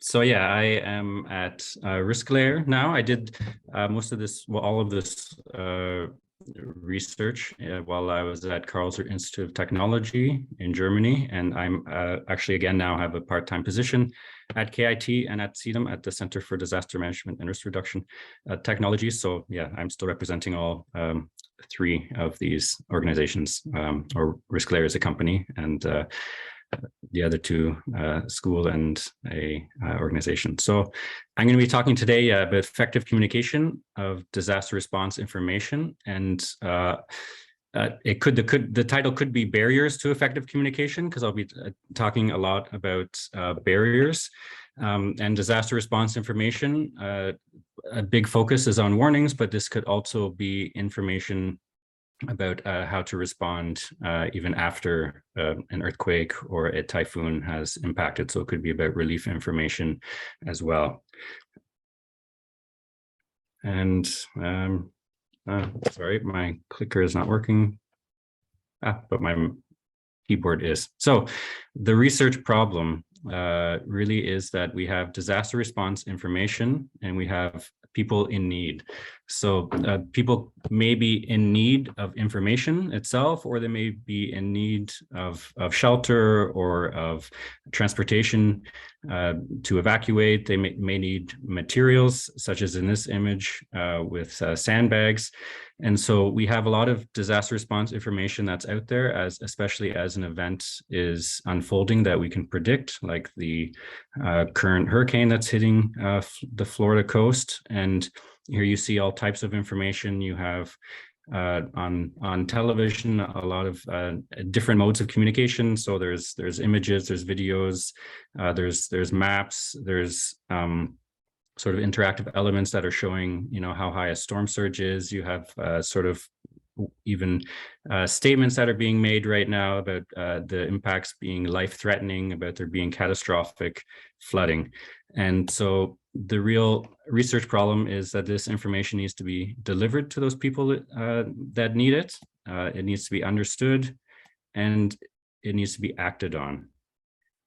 So yeah, I am at Risklayer now. I did most of this, well, all of this research while I was at Karlsruhe Institute of Technology in Germany, and I'm actually again now have a part-time position at KIT and at CEDAM at the Center for Disaster Management and Risk Reduction Technologies. So yeah, I'm still representing all three of these organizations, or Risklayer is a company, and the other two, school and a organization. So I'm going to be talking today about effective communication of disaster response information, and the title could be barriers to effective communication, because I'll be talking a lot about barriers and disaster response information. A big focus is on warnings, but this could also be information about how to respond even after an earthquake or a typhoon has impacted. So it could be about relief information as well. And sorry, my clicker is not working, but my keyboard is. So the research problem really is that we have disaster response information and we have people in need. So people may be in need of information itself, or they may be in need of shelter or of transportation to evacuate. They may need materials, such as in this image with sandbags. And so we have a lot of disaster response information that's out there, especially as an event is unfolding that we can predict, like the current hurricane that's hitting the Florida coast. And here you see all types of information. You have on television a lot of different modes of communication. So there's images, there's videos, there's maps, there's sort of interactive elements that are showing, how high a storm surge is. You have sort of even statements that are being made right now about the impacts being life-threatening, about there being catastrophic flooding. And so the real research problem is that this information needs to be delivered to those people that need it. It needs to be understood, and it needs to be acted on.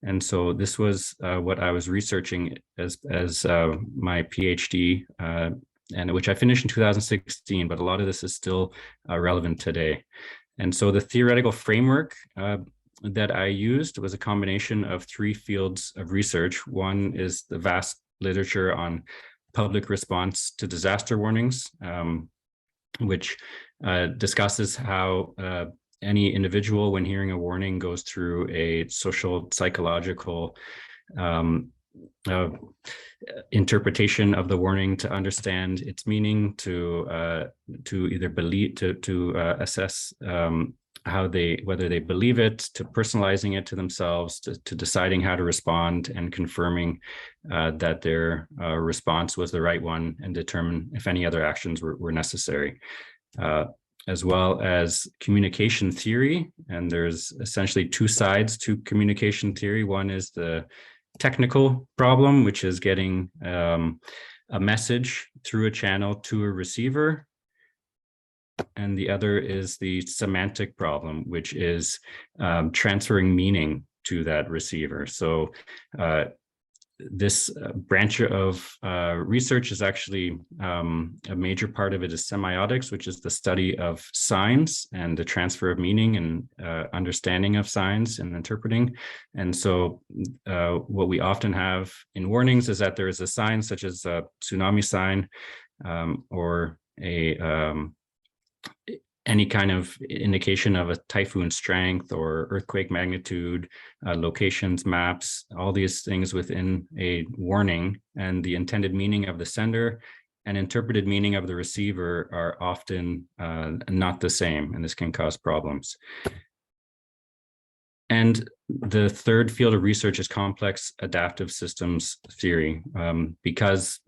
And so this was what I was researching as my PhD, and which I finished in 2016, but a lot of this is still relevant today. And so the theoretical framework that I used was a combination of three fields of research. One is the vast literature on public response to disaster warnings, which discusses how any individual, when hearing a warning, goes through a social psychological interpretation of the warning to understand its meaning, to either believe, to assess whether they believe it, to personalizing it to themselves, to deciding how to respond, and confirming that their response was the right one, and determine if any other actions were necessary. As well as communication theory. And there's essentially two sides to communication theory. One is the technical problem, which is getting a message through a channel to a receiver. And the other is the semantic problem, which is transferring meaning to that receiver. So this branch of research is actually a major part of it is semiotics, which is the study of signs and the transfer of meaning and understanding of signs and interpreting. And so what we often have in warnings is that there is a sign such as a tsunami sign or any kind of indication of a typhoon strength or earthquake magnitude, locations, maps, all these things within a warning, and the intended meaning of the sender and interpreted meaning of the receiver are often not the same, and this can cause problems. And the third field of research is complex adaptive systems theory, because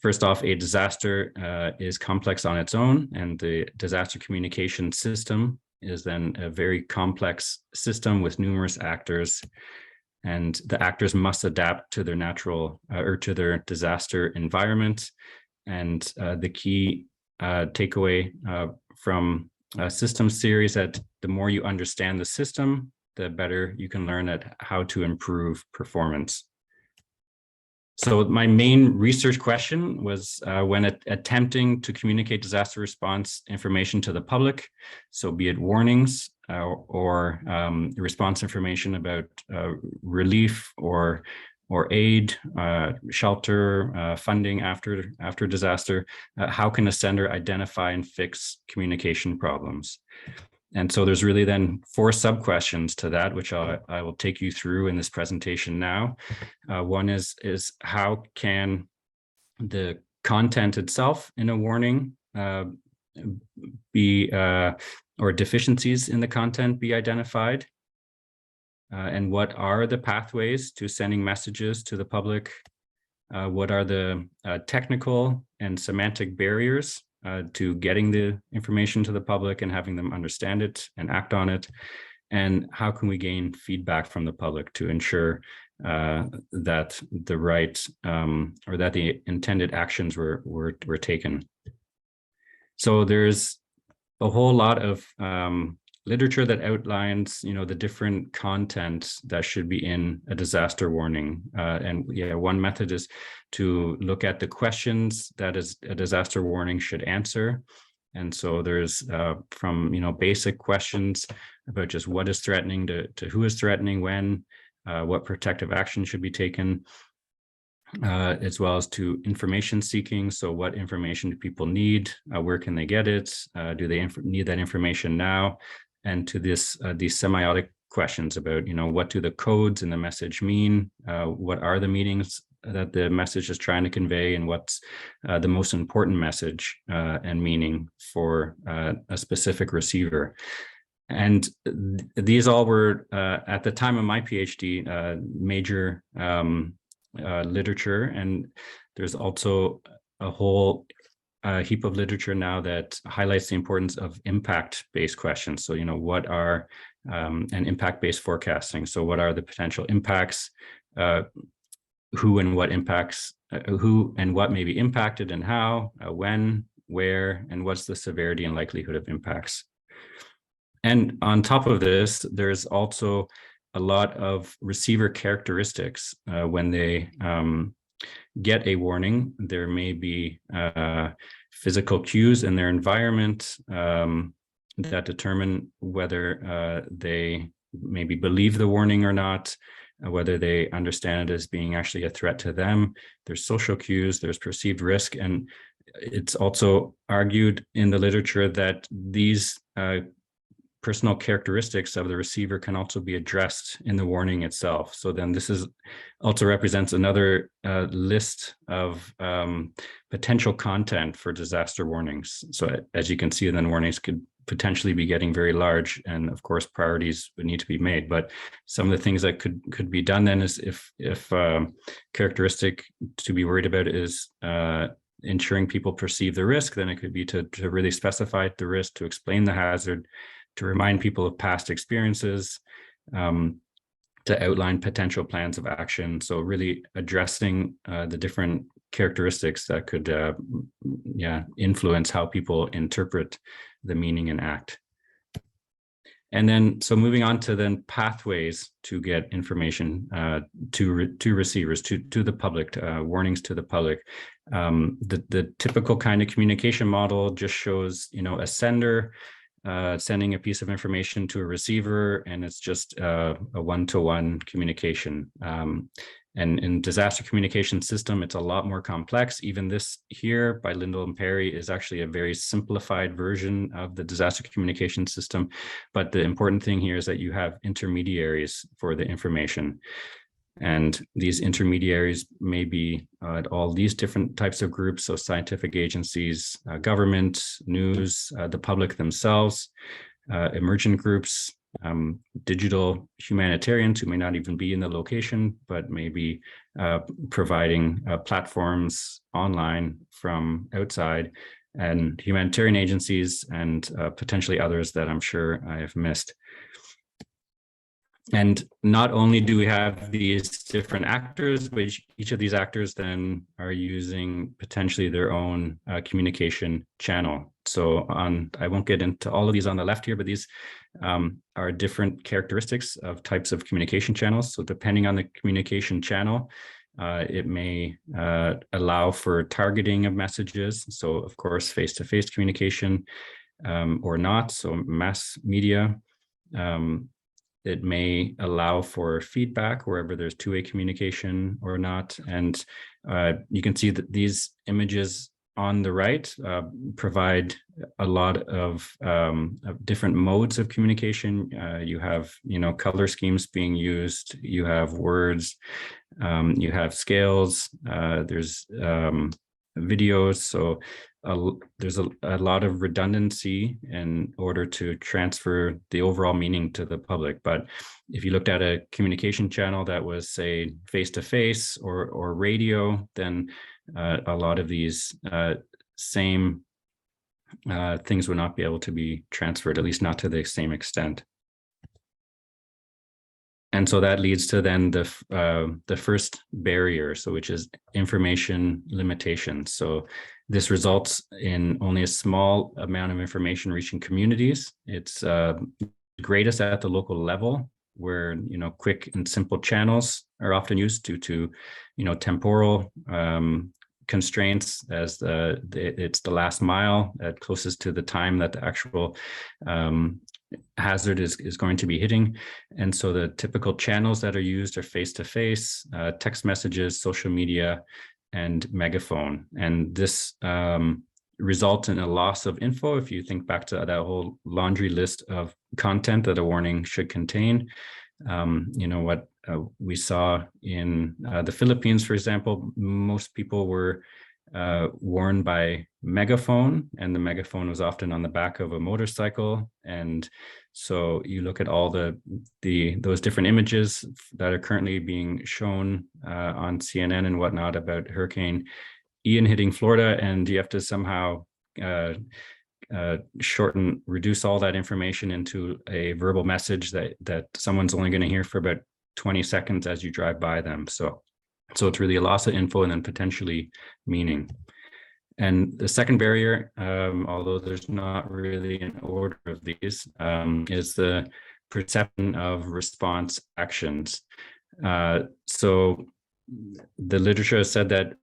first off, a disaster is complex on its own, and the disaster communication system is then a very complex system with numerous actors, and the actors must adapt to their natural or to their disaster environment. And the key takeaway from systems theory is that the more you understand the system, the better you can learn at how to improve performance So my main research question was when attempting to communicate disaster response information to the public, so be it warnings or response information about relief or aid, shelter, funding after disaster, how can a sender identify and fix communication problems? And so there's really then 4 sub-questions to that, which I will take you through in this presentation now. One is how can the content itself in a warning be, or deficiencies in the content be identified? And what are the pathways to sending messages to the public? What are the technical and semantic barriers to getting the information to the public and having them understand it and act on it? And how can we gain feedback from the public to ensure that the right or that the intended actions were taken? So there's a whole lot of literature that outlines, the different content that should be in a disaster warning. And yeah, one method is to look at the questions that a disaster warning should answer. And so there's from, basic questions about just what is threatening to who is threatening when, what protective action should be taken, as well as to information seeking. So what information do people need? Where can they get it? Do they need that information now? And to these semiotic questions about, what do the codes in the message mean? What are the meanings that the message is trying to convey? And what's the most important message and meaning for a specific receiver? And these all were, at the time of my PhD, major literature. And there's also a whole heap of literature now that highlights the importance of impact-based questions. So, what are and impact-based forecasting? So what are the potential impacts? Who and what impacts, who and what may be impacted and how, when, where, and what's the severity and likelihood of impacts? And on top of this, there's also a lot of receiver characteristics. When they get a warning, there may be physical cues in their environment that determine whether they maybe believe the warning or not, whether they understand it as being actually a threat to them. There's social cues, there's perceived risk, and it's also argued in the literature that these personal characteristics of the receiver can also be addressed in the warning itself. So then this is also represents another list of potential content for disaster warnings. So as you can see, then warnings could potentially be getting very large, and of course priorities would need to be made. But some of the things that could be done then is if characteristic to be worried about is ensuring people perceive the risk, then it could be to really specify the risk, to explain the hazard, to remind people of past experiences, to outline potential plans of action. So really addressing the different characteristics that could influence how people interpret the meaning and act. And then, so moving on to then pathways to get information to receivers, to the public, warnings to the public. The typical kind of communication model just shows, a sender sending a piece of information to a receiver, and it's just a one-to-one communication. And in disaster communication system, it's a lot more complex. Even this here by Lindell and Perry is actually a very simplified version of the disaster communication system. But the important thing here is that you have intermediaries for the information. And these intermediaries may be at all these different types of groups, so scientific agencies, government, news, the public themselves, emergent groups, digital humanitarians who may not even be in the location, but may be providing platforms online from outside, and humanitarian agencies, and potentially others that I'm sure I have missed. And not only do we have these different actors, but each of these actors then are using potentially their own communication channel. So I won't get into all of these on the left here, but these are different characteristics of types of communication channels. So depending on the communication channel, It may allow for targeting of messages. So of course, face-to-face communication or not, so mass media. It may allow for feedback wherever there's two-way communication or not. And you can see that these images on the right provide a lot of different modes of communication. You have, color schemes being used, you have words, you have scales, there's videos. So there's a lot of redundancy in order to transfer the overall meaning to the public. But if you looked at a communication channel that was, say, face-to-face or radio, then a lot of these same things would not be able to be transferred, at least not to the same extent. And so that leads to then the first barrier, so which is information limitations. So this results in only a small amount of information reaching communities. It's greatest at the local level, where quick and simple channels are often used due to temporal constraints, as it's the last mile closest to the time that the actual hazard is going to be hitting. And so the typical channels that are used are face-to-face, text messages, social media, and megaphone. And this results in a loss of info. If you think back to that whole laundry list of content that a warning should contain, what we saw in the Philippines, for example, most people were warned by megaphone, and the megaphone was often on the back of a motorcycle. And so you look at all those different images that are currently being shown on CNN and whatnot about Hurricane Ian hitting Florida, and you have to somehow reduce all that information into a verbal message that someone's only going to hear for about 20 seconds as you drive by them. So it's really a loss of info and then potentially meaning. And the second barrier, although there's not really an order of these, is the perception of response actions. So the literature has said that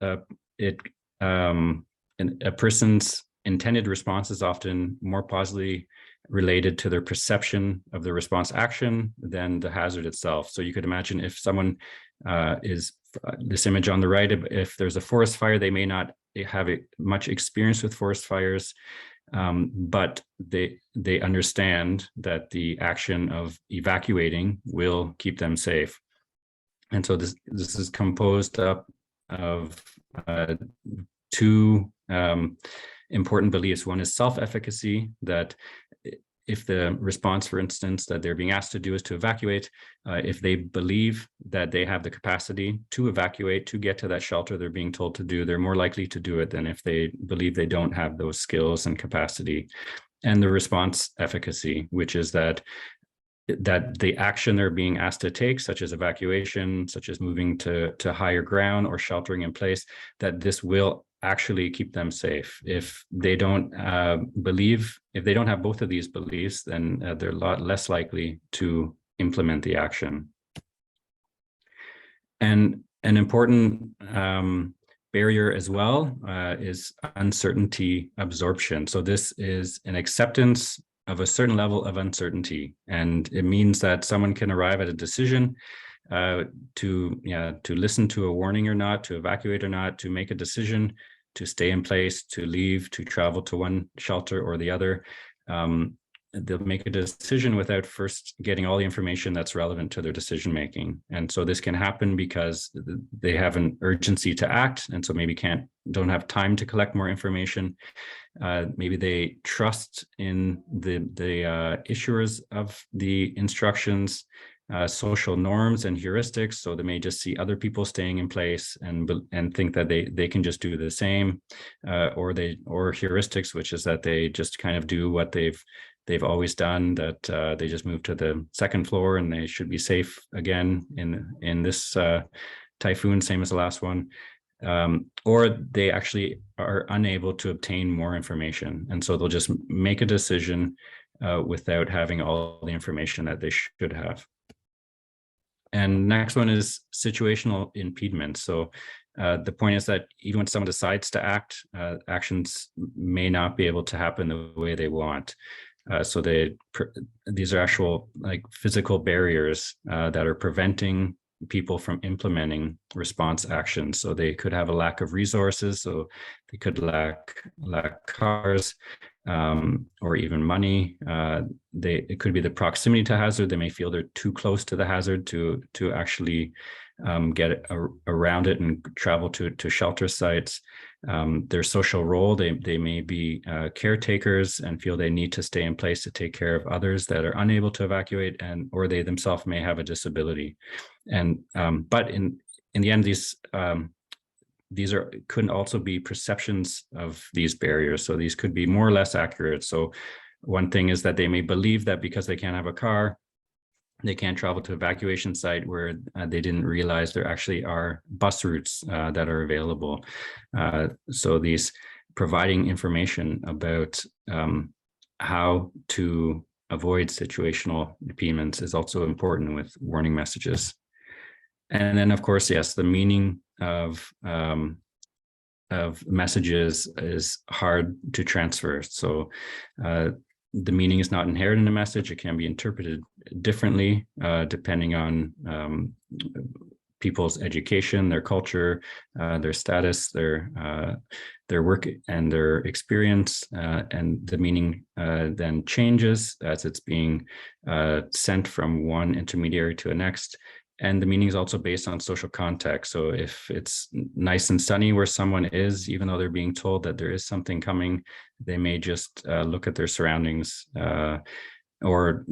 a person's intended response is often more positively related to their perception of the response action than the hazard itself. So you could imagine if someone is this image on the right, if there's a forest fire, they may not have much experience with forest fires, but they understand that the action of evacuating will keep them safe. And so this is composed up of two important beliefs. One is self-efficacy, that if the response, for instance, that they're being asked to do is to evacuate, if they believe that they have the capacity to evacuate, to get to that shelter they're being told to do, they're more likely to do it than if they believe they don't have those skills and capacity. And the response efficacy, which is that the action they're being asked to take, such as evacuation, such as moving to higher ground or sheltering in place, that this will actually keep them safe. If they don't if they don't have both of these beliefs, then they're a lot less likely to implement the action. And an important barrier as well is uncertainty absorption. So this is an acceptance of a certain level of uncertainty, and it means that someone can arrive at a decision to listen to a warning or not, to evacuate or not, to make a decision, to stay in place, to leave, to travel to one shelter or the other. They'll make a decision without first getting all the information that's relevant to their decision making. And so this can happen because they have an urgency to act, and so maybe don't have time to collect more information. Maybe they trust in the issuers of the instructions, social norms and heuristics, so they may just see other people staying in place and think that they can just do the same, or heuristics, which is that they just kind of do what they've always done, that they just move to the second floor and they should be safe again in this typhoon, same as the last one. Or they actually are unable to obtain more information, and so they'll just make a decision without having all the information that they should have. And next one is situational impediment. So the point is that even when someone decides to act, actions may not be able to happen the way they want. So these are actual like physical barriers that are preventing people from implementing response actions. So they could have a lack of resources. So they could lack cars or even money. It could be the proximity to hazard. They may feel they're too close to the hazard to actually get around it and travel to shelter sites. Their social role, they may be caretakers and feel they need to stay in place to take care of others that are unable to evacuate, or they themselves may have a disability. And but in the end, these couldn't also be perceptions of these barriers. So these could be more or less accurate. So one thing is that they may believe that because they can't have a car, they can't travel to evacuation site, where they didn't realize there actually are bus routes that are available. So these providing information about how to avoid situational impediments is also important with warning messages. And then, of course, yes, the meaning of messages is hard to transfer. So the meaning is not inherent in a message. It can be interpreted differently depending on people's education, their culture, their status, their work, and their experience. And the meaning then changes as it's being sent from one intermediary to the next. And the meaning is also based on social context. So if it's nice and sunny where someone is, even though they're being told that there is something coming, they may just look at their surroundings, or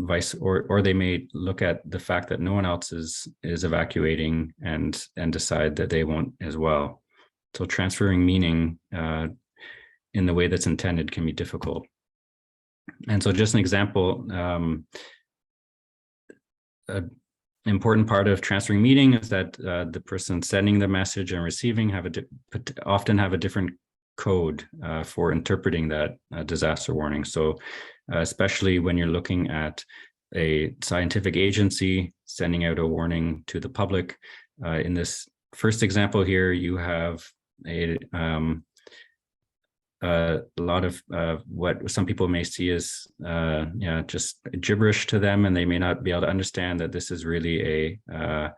they may look at the fact that no one else is evacuating and decide that they won't as well. So transferring meaning in the way that's intended can be difficult. And so just an example, important part of transferring meaning is that the person sending the message and receiving often have a different code for interpreting that disaster warning. So especially when you're looking at a scientific agency sending out a warning to the public. In this first example here, you have a lot of what some people may see as just gibberish to them, and they may not be able to understand that this is really a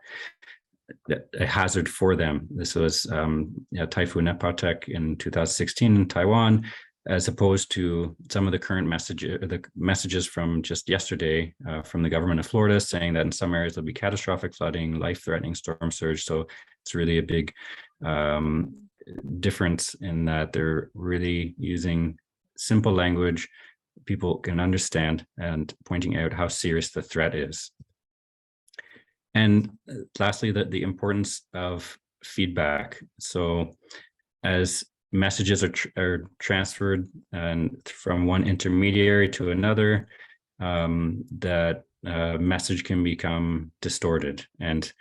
hazard for them. This was Typhoon Nepatek in 2016 in Taiwan, as opposed to some of the current messages from just yesterday from the government of Florida, saying that in some areas there'll be catastrophic flooding, life-threatening storm surge. So it's really a big difference in that they're really using simple language people can understand and pointing out how serious the threat is. And lastly, the importance of feedback. So as messages are transferred and from one intermediary to another, that message can become distorted, and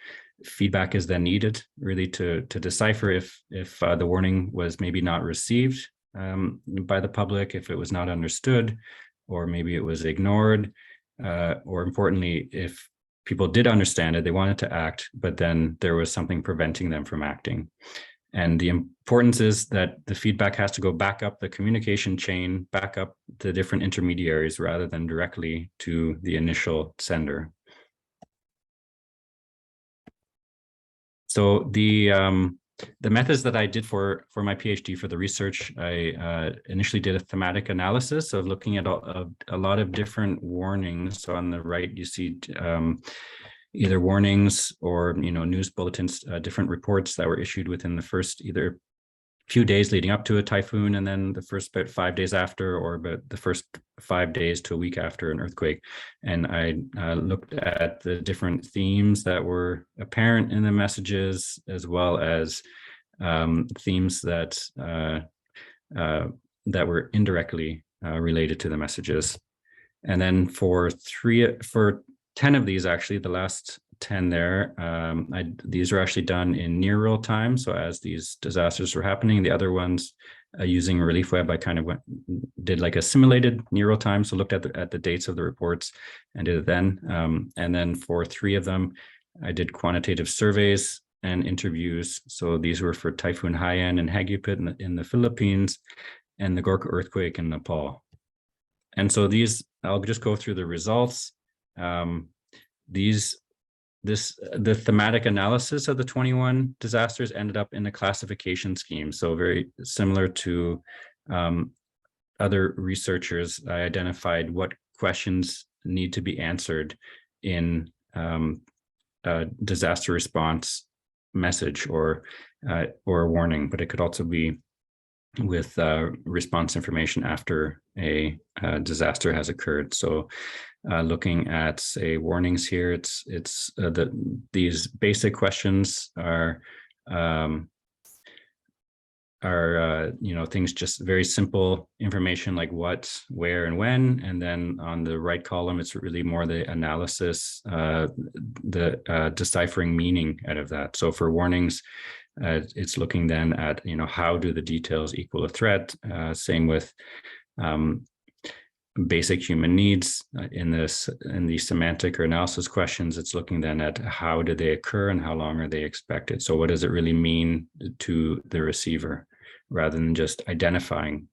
feedback is then needed really to decipher if the warning was maybe not received by the public, if it was not understood, or maybe it was ignored, or importantly, if people did understand it, they wanted to act, but then there was something preventing them from acting. And the importance is that the feedback has to go back up the communication chain, back up the different intermediaries rather than directly to the initial sender. So the methods that I did for my PhD for the research, I initially did a thematic analysis of looking at a lot of different warnings. So on the right, you see either warnings or news bulletins, different reports that were issued within the first either few days leading up to a typhoon, and then the first about 5 days after, or about the first 5 days to a week after an earthquake. And I looked at the different themes that were apparent in the messages, as well as themes that were indirectly related to the messages. And then for 10 of these, actually, the last 10 there, these are actually done in near real time. So as these disasters were happening, the other ones using ReliefWeb, I kind of did like a simulated near real time. So looked at the dates of the reports and did it then. And then for 3 of them, I did quantitative surveys and interviews. So these were for Typhoon Haiyan and Hagupit in the Philippines and the Gorkha earthquake in Nepal. And so these, I'll just go through the results. The thematic analysis of the 21 disasters ended up in a classification scheme. So very similar to other researchers, I identified what questions need to be answered in a disaster response message or a warning, but it could also be with response information after a disaster has occurred. So looking at, say, warnings here, these basic questions are things, just very simple information like what, where, and when. And then on the right column, it's really more the analysis, the deciphering meaning out of that. So for warnings, it's looking then at, how do the details equal a threat? Same with basic human needs. In the semantic or analysis questions, it's looking then at how do they occur and how long are they expected? So what does it really mean to the receiver? Rather than just identifying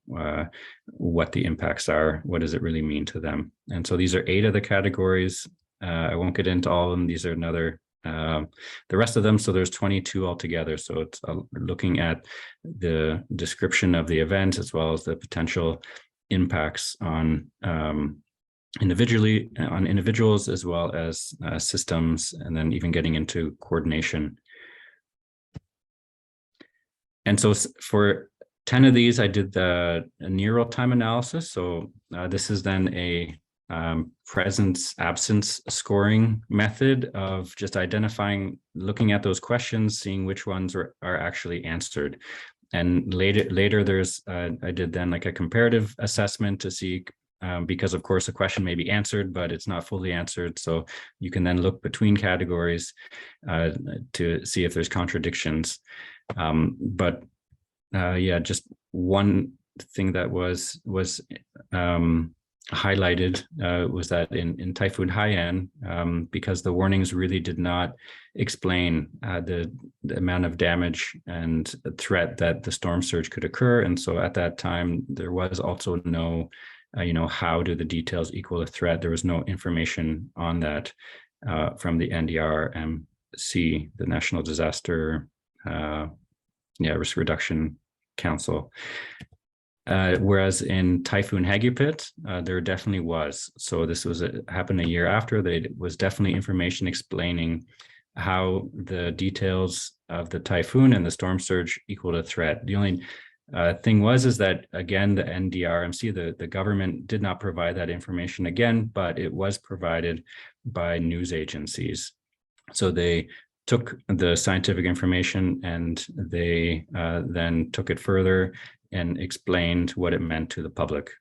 what the impacts are, what does it really mean to them? And so these are 8 of the categories. I won't get into all of them. These are the rest of them. So there's 22 altogether. So it's looking at the description of the event as well as the potential impacts on individuals as well as systems, and then even getting into coordination. And so for 10 of these, I did a near real-time analysis. So this is then a presence absence scoring method of just identifying, looking at those questions, seeing which ones are actually answered. And later there's I did then like a comparative assessment to see, because of course a question may be answered, but it's not fully answered. So you can then look between categories to see if there's contradictions. Just one thing that was highlighted was that in Typhoon Haiyan, because the warnings really did not explain the amount of damage and threat that the storm surge could occur. And so at that time, there was also no, how do the details equal a threat? There was no information on that from the NDRMC, the National Disaster Risk Reduction Council. Whereas in Typhoon Hagupit, there definitely was. So this happened a year after. There was definitely information explaining how the details of the typhoon and the storm surge equaled a threat. The only thing is that, again, the NDRMC, the government did not provide that information again, but it was provided by news agencies. So they took the scientific information and they then took it further and explained what it meant to the public,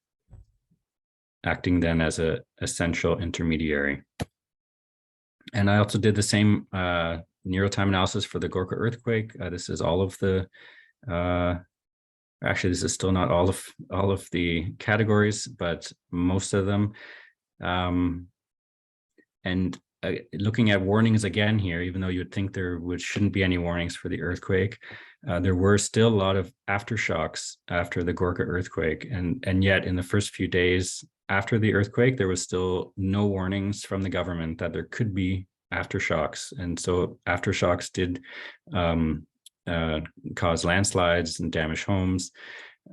acting then as an essential intermediary. And I also did the same near real-time analysis for the Gorkha earthquake. This is all of the, actually, this is still not all of the categories, but most of them. And looking at warnings again here, even though you would think there shouldn't be any warnings for the earthquake, there were still a lot of aftershocks after the Gorkha earthquake. And yet in the first few days after the earthquake, there was still no warnings from the government that there could be aftershocks. And so aftershocks did cause landslides and damage homes,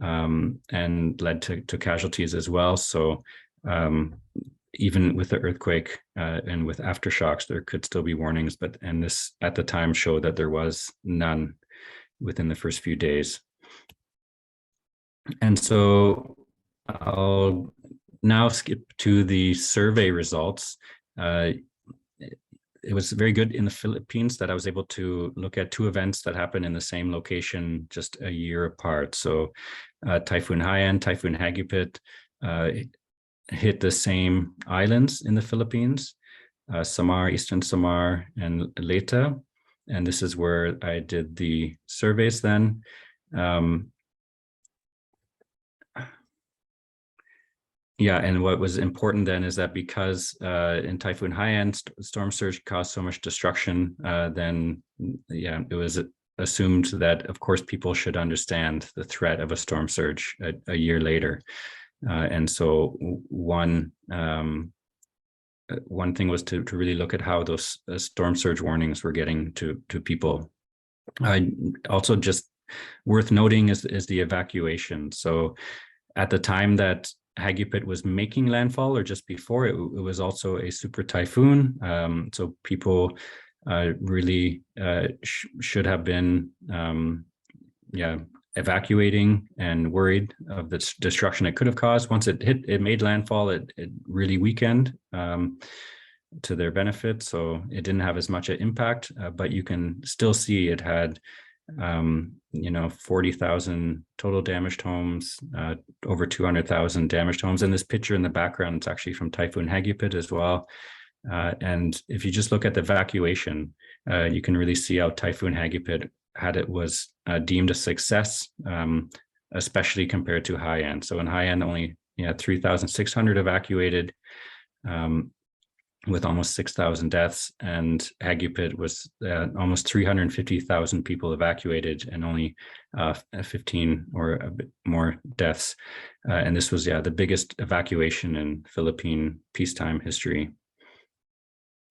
and led to casualties as well. So even with the earthquake and with aftershocks, there could still be warnings, and this at the time showed that there was none within the first few days. And so I'll now skip to the survey results. It was very good in the Philippines that I was able to look at 2 events that happened in the same location just a year apart. So Typhoon Haiyan, Typhoon Hagupit hit the same islands in the Philippines, Samar, Eastern Samar, and Leyte. And this is where I did the surveys then. Yeah, and what was important then is that because in Typhoon Haiyan, storm surge caused so much destruction, then yeah, it was assumed that, of course, people should understand the threat of a storm surge a year later. And so one thing was to really look at how those storm surge warnings were getting to people. Also, just worth noting is the evacuation. So at the time that Hagupit was making landfall, or just before, it was also a super typhoon. So people really should have been evacuating and worried of the destruction it could have caused. Once it made landfall, it really weakened to their benefit. So it didn't have as much an impact, but you can still see it had 40,000 total damaged homes, over 200,000 damaged homes. And this picture in the background, it's actually from Typhoon Hagupit as well. And if you just look at the evacuation, you can really see how Typhoon Hagupit was deemed a success, especially compared to Haiyan. So in Haiyan, only 3,600 evacuated, with almost 6,000 deaths, and Hagupit was almost 350,000 people evacuated and only 15 or a bit more deaths. And this was, the biggest evacuation in Philippine peacetime history.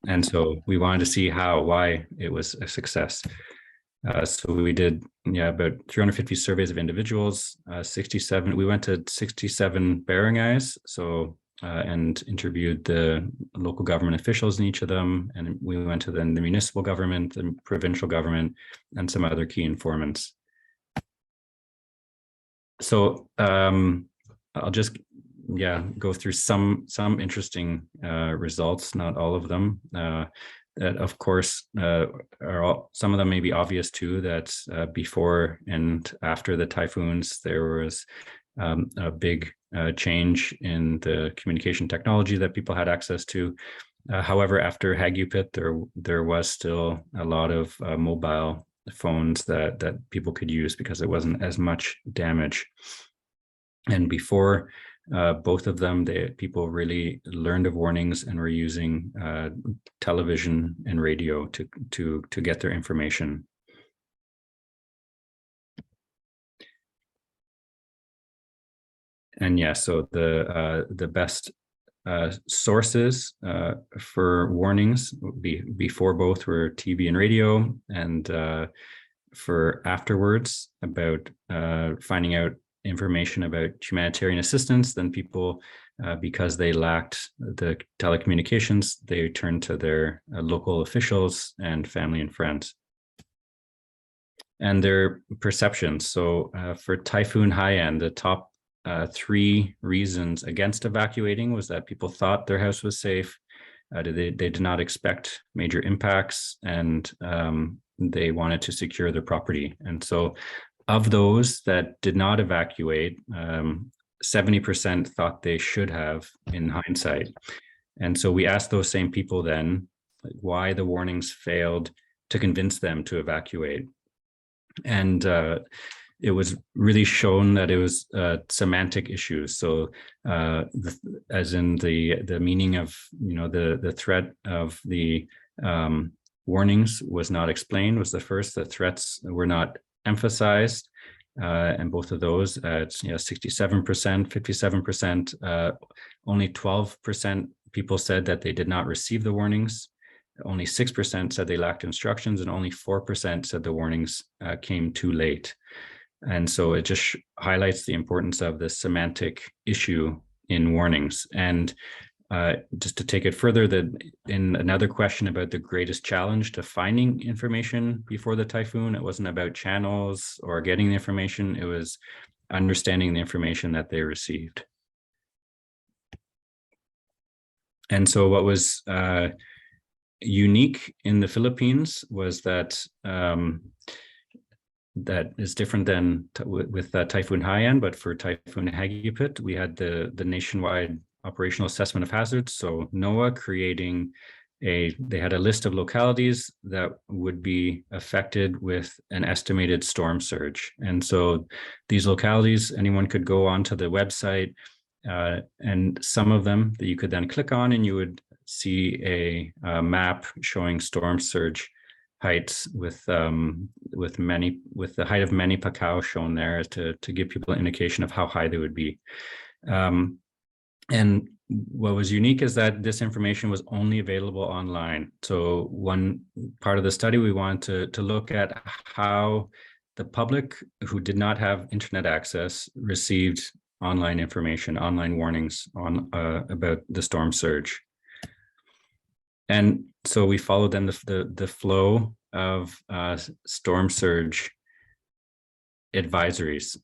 And so we wanted to see why it was a success. So we did, about 350 surveys of individuals, 67. We went to 67 barangays. So and interviewed the local government officials in each of them. And we went to the municipal government, the provincial government, and some other key informants. So I'll just go through some interesting results, not all of them. That, of course, some of them may be obvious too, that before and after the typhoons, there was a big change in the communication technology that people had access to. However, after Hagupit, there was still a lot of mobile phones that people could use because it wasn't as much damage. And before both of them, people really learned of warnings and were using television and radio to get their information. And so the best sources for warnings before both were TV and radio, and for afterwards about finding out information about humanitarian assistance, then people, because they lacked the telecommunications, they turned to their local officials and family and friends. And their perceptions. So for Typhoon Haiyan, the top 3 reasons against evacuating was that people thought their house was safe, they did not expect major impacts, and they wanted to secure their property. And so of those that did not evacuate, 70% thought they should have in hindsight. And so we asked those same people then why the warnings failed to convince them to evacuate. And it was really shown that it was semantic issues. So as in the meaning of, the threat of the warnings was not explained, was the first. The threats were not emphasized. And both of those at 67%, 57%, only 12% people said that they did not receive the warnings. Only 6% said they lacked instructions, and only 4% said the warnings came too late. And so it just highlights the importance of the semantic issue in warnings. And just to take it further, that in another question about the greatest challenge to finding information before the typhoon, it wasn't about channels or getting the information, it was understanding the information that they received. And so what was unique in the Philippines was that that is different than with Typhoon Haiyan, but for Typhoon Hagupit, we had the nationwide operational assessment of hazards. So NOAA creating they had a list of localities that would be affected with an estimated storm surge. And so these localities, anyone could go onto the website And some of them that you could then click on, and you would see a map showing storm surge heights with the height of many Pacao shown there to give people an indication of how high they would be. And what was unique is that this information was only available online. So one part of the study, we wanted to look at how the public who did not have internet access received online information, online warnings on about the storm surge. And so we followed then the flow of storm surge advisories.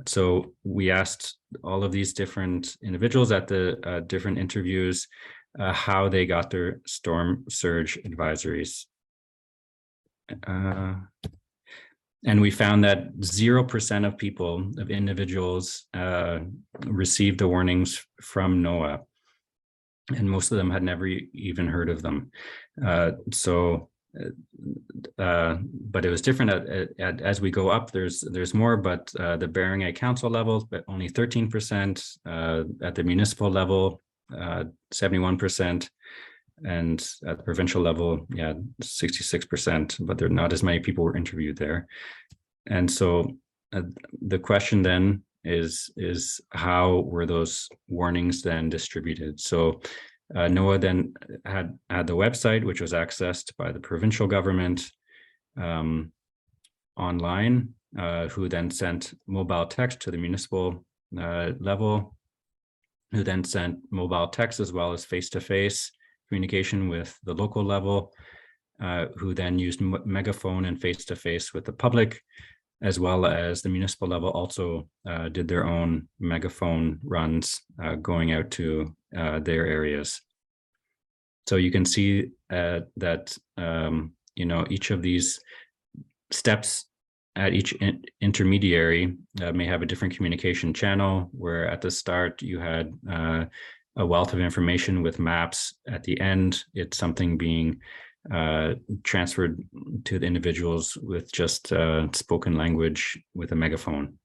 So we asked all of these different individuals at the different interviews how they got their storm surge advisories. And we found that 0% of people, of individuals, received the warnings from NOAA. And most of them had never even heard of them. But it was different as we go up. There's more, but the Bering Ag Council level, but only 13%. At the municipal level, 71%, and at the provincial level, 66%. But there not as many people were interviewed there. And so the question then is how were those warnings then distributed? So NOAA then had the website, which was accessed by the provincial government online, who then sent mobile text to the municipal level, who then sent mobile text as well as face-to-face communication with the local level, who then used megaphone and face-to-face with the public, as well as the municipal level also did their own megaphone runs going out to their areas. So you can see that each of these steps at each intermediary may have a different communication channel, where at the start you had a wealth of information with maps. At the end, it's something being transferred to the individuals with just spoken language with a megaphone.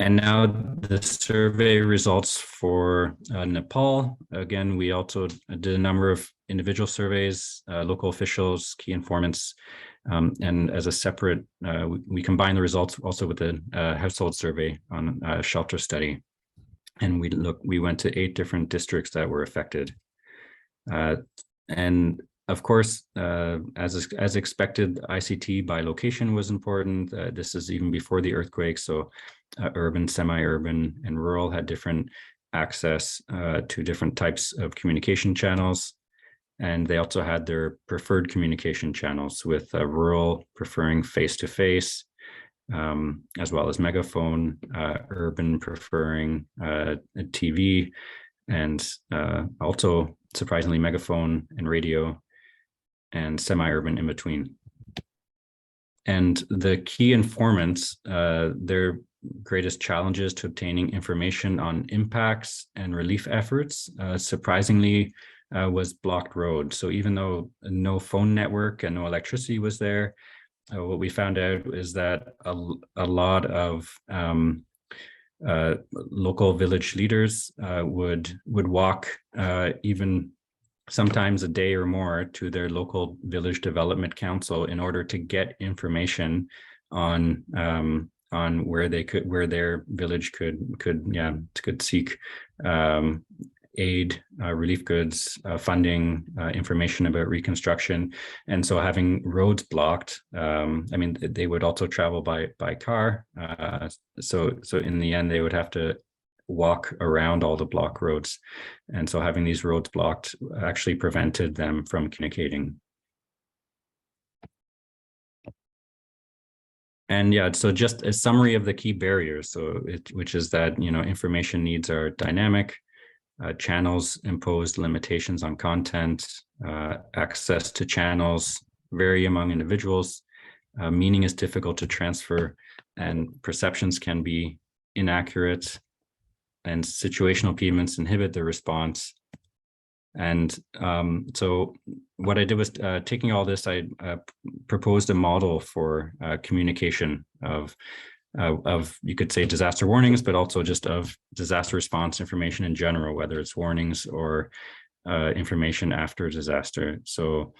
And now the survey results for Nepal. Again, we also did a number of individual surveys, local officials, key informants, and as a separate, we combined the results also with the household survey on a shelter study. And we went to 8 different districts that were affected. And of course, as expected, ICT by location was important. This is even before the earthquake. So urban, semi-urban, and rural had different access to different types of communication channels. And they also had their preferred communication channels, with rural preferring face-to-face, as well as megaphone, urban preferring TV, and also surprisingly megaphone and radio, and semi-urban in between. And the key informants, their greatest challenges to obtaining information on impacts and relief efforts, surprisingly, was blocked road. So even though no phone network and no electricity was there, what we found out is that a lot of local village leaders would walk even sometimes a day or more to their local village development council in order to get information on where their village could seek aid, relief goods, funding, information about reconstruction. And so having roads blocked, they would also travel by car. So in the end, they would have to walk around all the block roads. And so having these roads blocked actually prevented them from communicating. And so just a summary of the key barriers, which is that, information needs are dynamic, channels impose limitations on content, access to channels vary among individuals, meaning is difficult to transfer, and perceptions can be inaccurate, and situational impediments inhibit the response. And so what I did was, taking all this, I proposed a model for communication of of, you could say, disaster warnings, but also just of disaster response information in general, whether it's warnings or information after disaster. So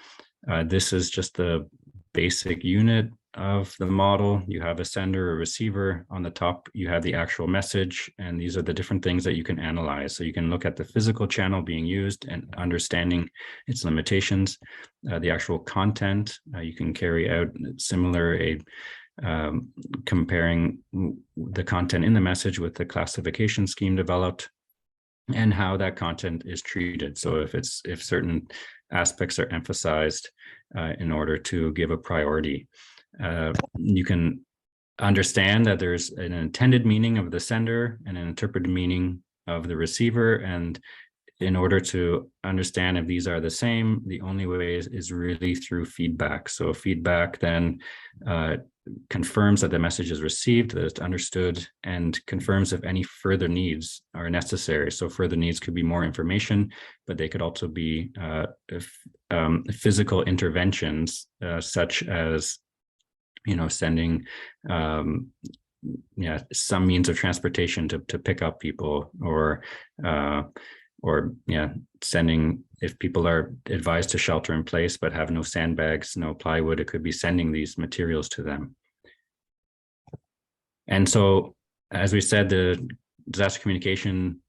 this is just the basic unit of the model. You have a sender, a receiver. On the top, you have the actual message, and these are the different things that you can analyze. So you can look at the physical channel being used and understanding its limitations, the actual content. You can carry out similar comparing the content in the message with the classification scheme developed, and how that content is treated. So if certain aspects are emphasized in order to give a priority, you can understand that there's an intended meaning of the sender and an interpreted meaning of the receiver. And in order to understand if these are the same, the only way is really through feedback. So feedback then confirms that the message is received, that it's understood, and confirms if any further needs are necessary. So further needs could be more information, but they could also be physical interventions, such as, sending some means of transportation to pick up people, or sending, if people are advised to shelter in place but have no sandbags, no plywood, it could be sending these materials to them. And so, as we said, the disaster communication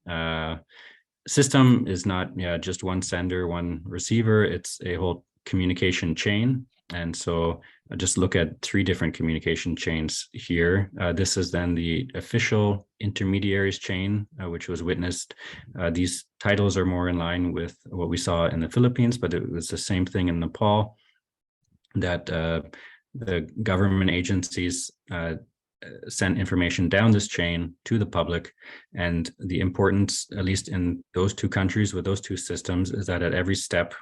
system is not just one sender, one receiver. It's a whole communication chain. And so just look at 3 different communication chains here. This is then the official intermediaries chain, which was witnessed. These titles are more in line with what we saw in the Philippines, but it was the same thing in Nepal, that the government agencies sent information down this chain to the public. And the importance, at least in those 2 countries with those 2 systems, is that at every step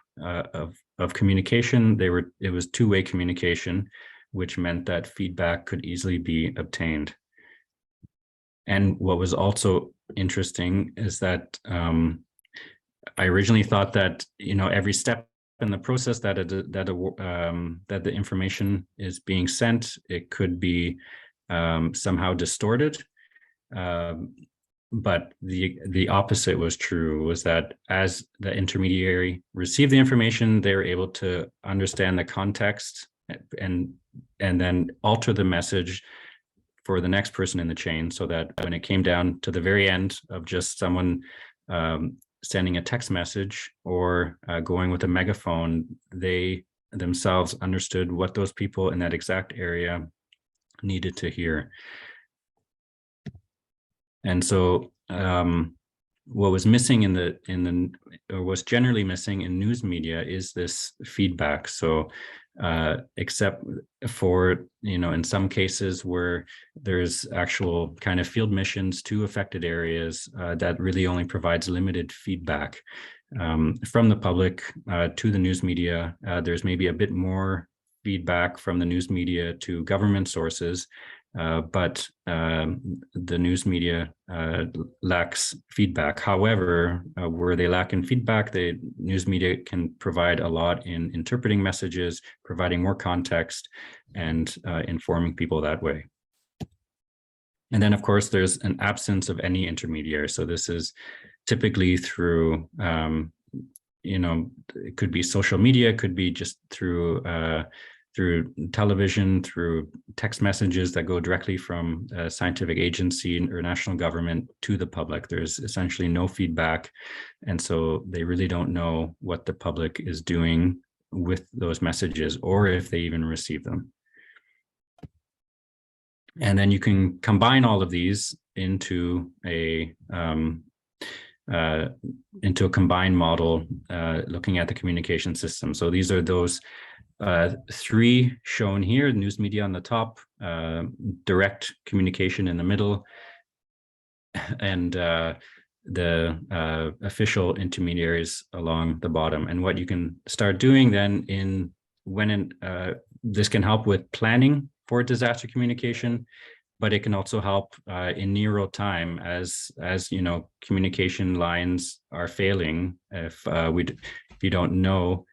of communication, it was two-way communication, which meant that feedback could easily be obtained. And what was also interesting is that I originally thought that every step in the process that the information is being sent, it could be somehow distorted, but the opposite was true, was that as the intermediary received the information, they were able to understand the context and then alter the message for the next person in the chain, so that when it came down to the very end of just someone sending a text message or going with a megaphone, they themselves understood what those people in that exact area needed to hear. And so what was missing or was generally missing in news media is this feedback. So except for, in some cases where there's actual kind of field missions to affected areas, that really only provides limited feedback from the public to the news media. There's maybe a bit more feedback from the news media to government sources, but the news media lacks feedback. However, where they lack in feedback, the news media can provide a lot in interpreting messages, providing more context, and informing people that way. And then, of course, there's an absence of any intermediary. So this is typically through, it could be social media, it could be just through television, through text messages that go directly from a scientific agency or national government to the public. There's essentially no feedback. And so they really don't know what the public is doing with those messages, or if they even receive them. And then you can combine all of these into a combined model, looking at the communication system. So these are those 3 shown here: news media on the top, direct communication in the middle, and the official intermediaries along the bottom. And what you can start doing then this can help with planning for disaster communication, but it can also help in near real time as communication lines are failing. If you don't know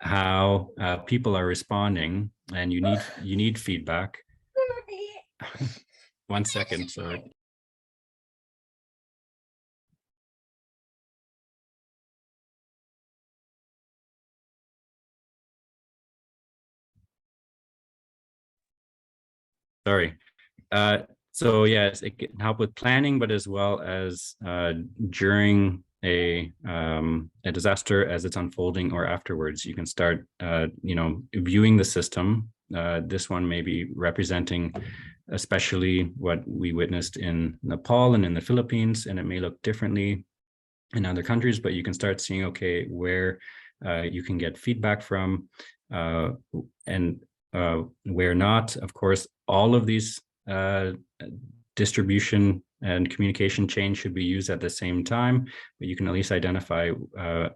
how people are responding, and you need feedback. 1 second, sorry. Sorry. So yes, it can help with planning, but as well as during a disaster as it's unfolding or afterwards, you can start, viewing the system. This one may be representing especially what we witnessed in Nepal and in the Philippines, and it may look differently in other countries, but you can start seeing, okay, where you can get feedback from and where not. Of course, all of these distribution and communication chains should be used at the same time, but you can at least identify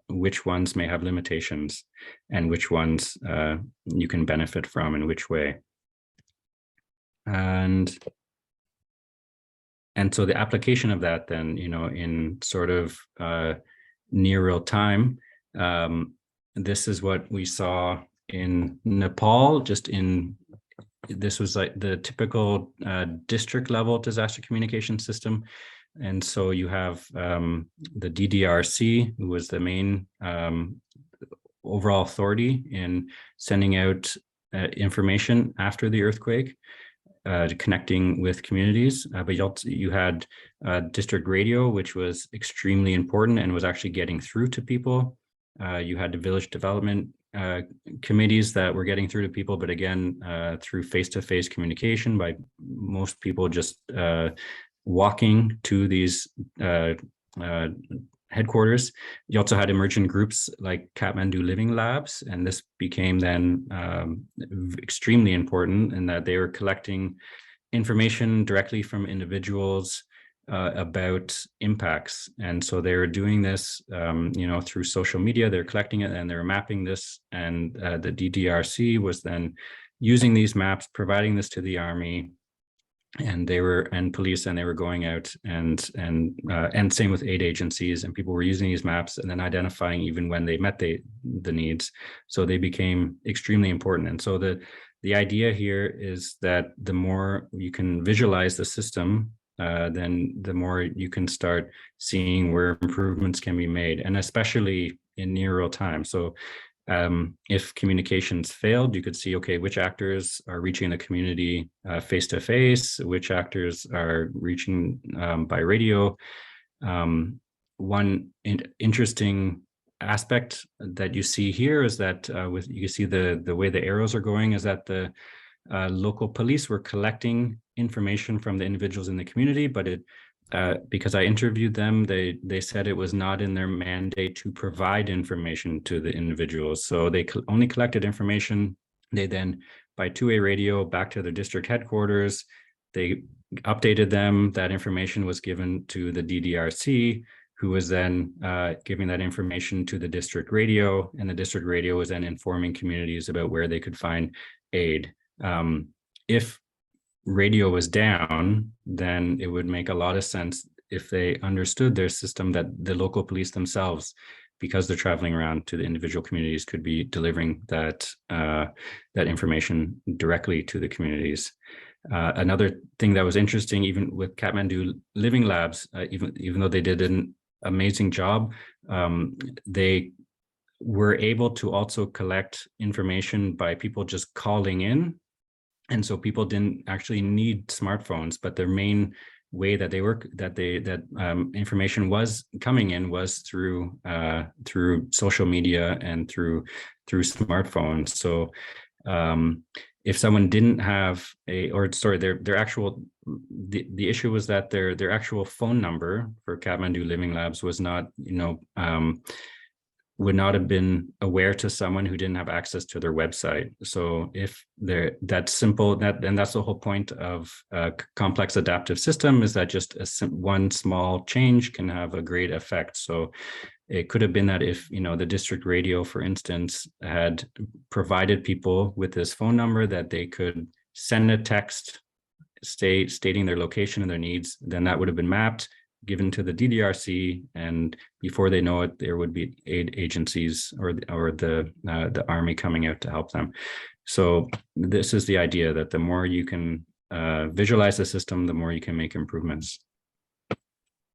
which ones may have limitations and which ones you can benefit from in which way. And so the application of that then, in sort of near real time, this is what we saw in Nepal, this was like the typical district level disaster communication system. And so you have the DDRC, who was the main overall authority in sending out information after the earthquake, connecting with communities. But you had district radio, which was extremely important and was actually getting through to people. You had the village development committees that were getting through to people, but again, through face-to-face communication by most people just walking to these headquarters. You also had emergent groups like Kathmandu Living Labs, and this became then extremely important in that they were collecting information directly from individuals about impacts. And so they were doing this, through social media. They're collecting it and they're mapping this. And the DDRC was then using these maps, providing this to the army, and police, and they were going out and same with aid agencies, and people were using these maps and then identifying even when they met the needs. So they became extremely important. And so the idea here is that the more you can visualize the system, then the more you can start seeing where improvements can be made, and especially in near real time. So if communications failed, you could see, okay, which actors are reaching the community face to face, which actors are reaching by radio. One interesting aspect that you see here is that you see the way the arrows are going is that the local police were collecting information from the individuals in the community, but because I interviewed them, they said it was not in their mandate to provide information to the individuals. So they only collected information. They then, by two-way radio back to their district headquarters, they updated them. That information was given to the DDRC, who was then giving that information to the district radio, and the district radio was then informing communities about where they could find aid. If radio was down, then it would make a lot of sense if they understood their system that the local police themselves, because they're traveling around to the individual communities, could be delivering that information directly to the communities. Another thing that was interesting, even with Kathmandu Living Labs, even though they did an amazing job, they were able to also collect information by people just calling in. And so people didn't actually need smartphones, but their main way that information was coming in was through social media and through smartphones. So if someone didn't have the issue was that their actual phone number for Kathmandu Living Labs was not, would not have been aware to someone who didn't have access to their website. So if that's the whole point of a complex adaptive system, is that just one small change can have a great effect. So it could have been that if, the district radio, for instance, had provided people with this phone number that they could send a text stating their location and their needs, then that would have been mapped, given to the DDRC, and before they know it, there would be aid agencies or the army coming out to help them. So this is the idea, that the more you can visualize the system, the more you can make improvements.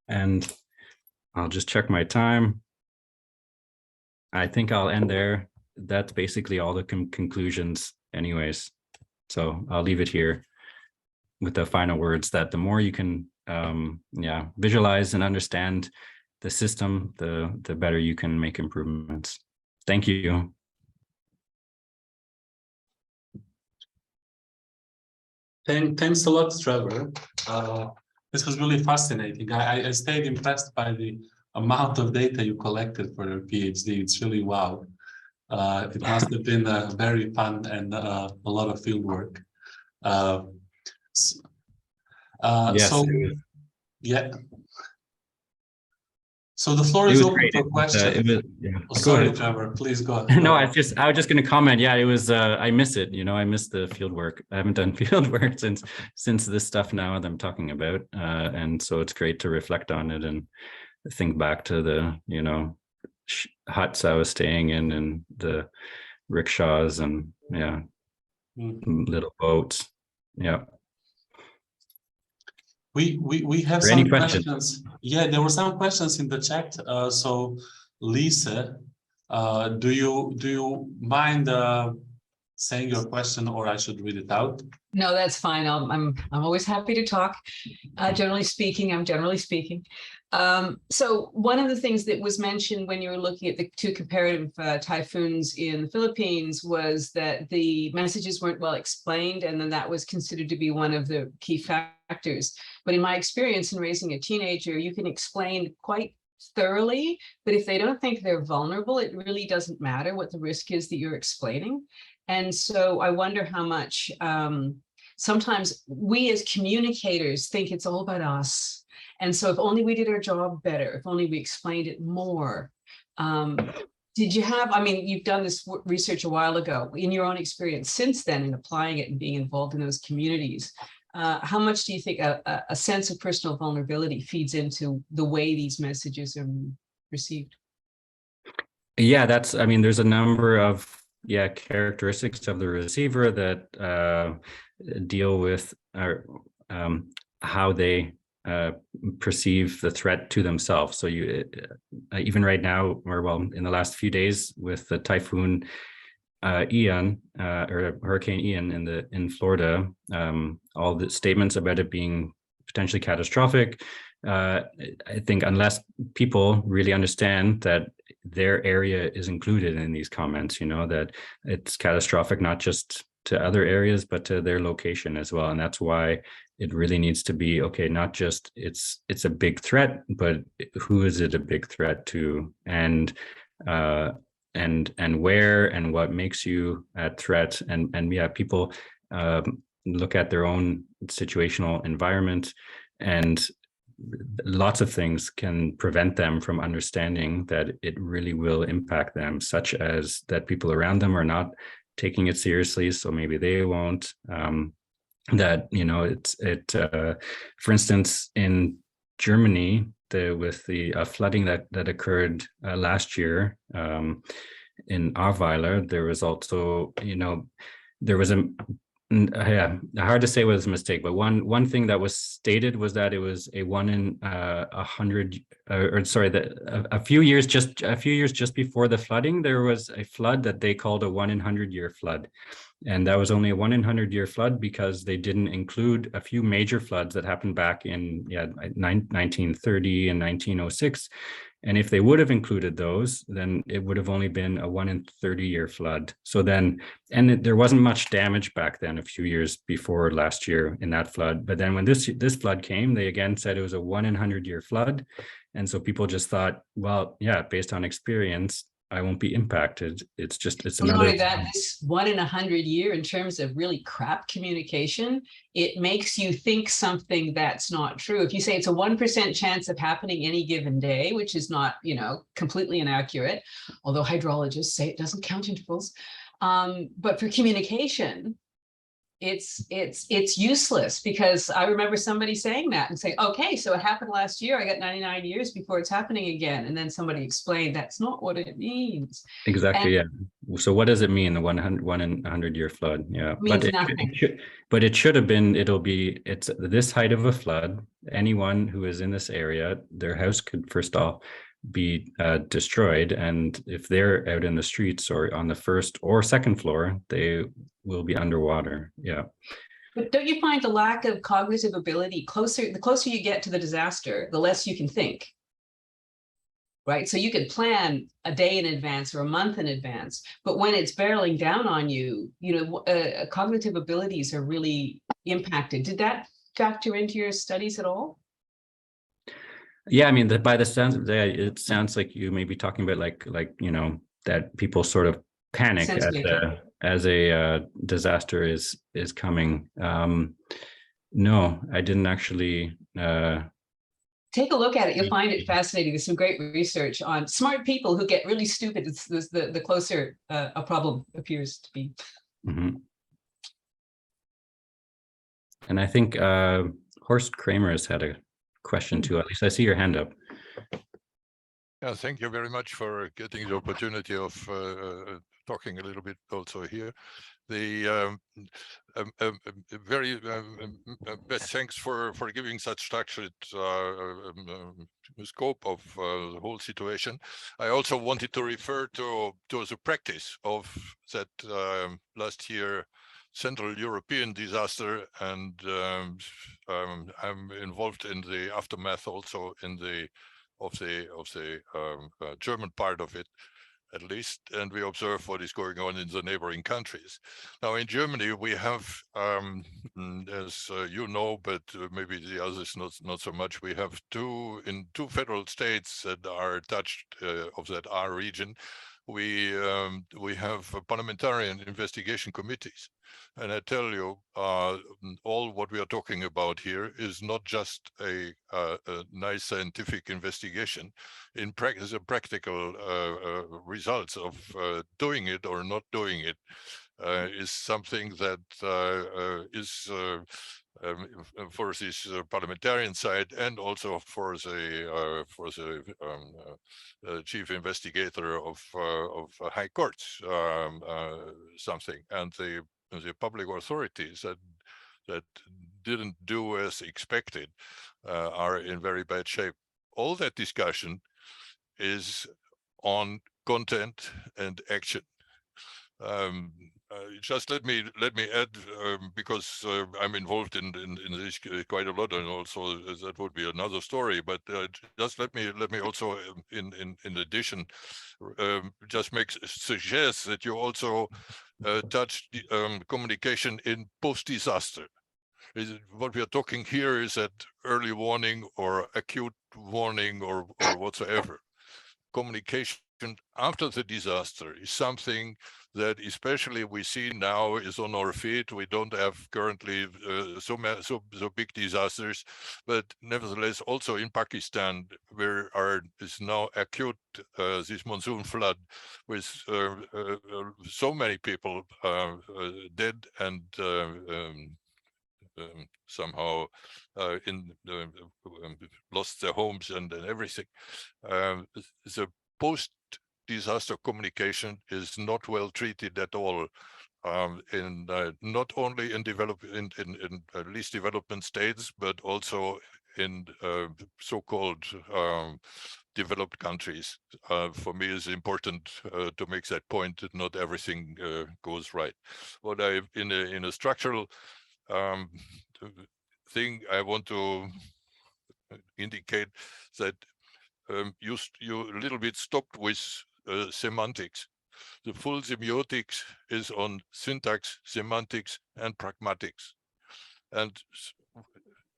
And I'll just check my time. I think I'll end there. That's basically all the conclusions anyways. So I'll leave it here with the final words that the more you can visualize and understand the system, the better you can make improvements. Thank you. Thanks a lot, Trevor. This was really fascinating. I stayed impressed by the amount of data you collected for your PhD. It's really wow. It must have been very fun and a lot of field work. Yes. Yeah. So the floor is open for questions. Sorry, Trevor, please go ahead. No, I was just going to comment. Yeah, it was. I miss it. You know, I miss the field work. I haven't done field work since this stuff now that I'm talking about, and so it's great to reflect on it and think back to the huts I was staying in and the rickshaws and little boats. Yeah. We have some questions. Yeah, there were some questions in the chat. So Lisa, do you mind saying your question, or I should read it out? No, that's fine. I'm always happy to talk. Generally speaking, I'm generally speaking. So one of the things that was mentioned when you were looking at the two comparative typhoons in the Philippines was that the messages weren't well explained, and then that was considered to be one of the key factors. But in my experience in raising a teenager, you can explain quite thoroughly, but if they don't think they're vulnerable, it really doesn't matter what the risk is that you're explaining. And so I wonder how much sometimes we as communicators think it's all about us. And so if only we did our job better, if only we explained it more. Did you have, I mean, you've done this research a while ago, in your own experience since then in applying it and being involved in those communities, how much do you think a sense of personal vulnerability feeds into the way these messages are received? Yeah, I mean, there's a number of characteristics of the receiver that deal with how they perceive the threat to themselves. So you even right now, or well, in the last few days with the typhoon Ian or Hurricane Ian in Florida, all the statements about it being potentially catastrophic. I think unless people really understand that their area is included in these comments, that it's catastrophic, not just to other areas, but to their location as well. And that's why it really needs to be, okay, not just it's a big threat, but who is it a big threat to? And where and what makes you a threat, and people look at their own situational environment, and lots of things can prevent them from understanding that it really will impact them, such as that people around them are not taking it seriously, so maybe they won't. That for instance, in Germany, with the flooding that occurred last year in Ahrweiler, there was also, there was hard to say what was a mistake, but one thing that was stated was that it was a 1 in 100, a few years just before the flooding, there was a flood that they called a 1 in 100 year flood. And that was only a 1 in 100 year flood because they didn't include a few major floods that happened back in 1930 and 1906. And if they would have included those, then it would have only been a 1 in 30 year flood. So then, there wasn't much damage back then, a few years before last year in that flood. But then when this flood came, they again said it was a 1 in 100 year flood. And so people just thought, well, yeah, based on experience, I won't be impacted. It's another. This 1 in 100 year, in terms of really crap communication, it makes you think something that's not true. If you say it's a 1% chance of happening any given day, which is not, completely inaccurate, although hydrologists say it doesn't count intervals. But for communication, it's useless, because I remember somebody saying that and saying, okay, so it happened last year. I got 99 years before it's happening again. And then somebody explained that's not what it means. Exactly. And Yeah. So what does it mean? The 1 in 100-year flood? Yeah. means nothing. It should have been, it's this height of a flood. Anyone who is in this area, their house could first off be destroyed. And if they're out in the streets or on the first or second floor, they will be underwater. Yeah. But don't you find the lack of cognitive ability the closer you get to the disaster, the less you can think? Right? So you can plan a day in advance or a month in advance, but when it's barreling down on you, cognitive abilities are really impacted. Did that factor into your studies at all? Yeah, I mean, by the sounds of that, it sounds like you may be talking about like that people sort of panic as a disaster is coming. No, I didn't actually. Take a look at it. You'll find it fascinating. There's some great research on smart people who get really stupid. It's the closer a problem appears to be. Mm-hmm. And I think Horst Kramer has had a question too. At least I see your hand up. Yeah, thank you very much for getting the opportunity of talking a little bit also here. The very best thanks for giving such structured scope of the whole situation. I also wanted to refer to the practice of that last year Central European disaster, and I'm involved in the aftermath also in the German part of it, at least, and we observe what is going on in the neighboring countries. Now, in Germany, we have, as you know, but maybe the others not so much, we have two federal states that are touched of that R region. We have parliamentarian investigation committees. And I tell you, all what we are talking about here is not just a nice scientific investigation. In practice, the practical results of doing it or not doing it is something that is for this parliamentarian side, and also for the chief investigator of high courts, something, and the public authorities that didn't do as expected are in very bad shape. All that discussion is on content and action. Just let me add, because I'm involved in this quite a lot, and also that would be another story. But just let me also, in addition, just suggest that you also touch communication in post-disaster. What we are talking here is that early warning or acute warning or whatsoever. Communication after the disaster is something that especially we see now is on our feet. We don't have currently so big disasters, but nevertheless also in Pakistan where is now acute this monsoon flood with so many people dead and somehow lost their homes and everything. The post-disaster communication is not well treated at all, not only in least development states, but also in so-called developed countries. For me, it's important to make that point that not everything goes right. What in a structural thing, I want to indicate that you a little bit stopped with semantics. The full semiotics is on syntax, semantics, and pragmatics. And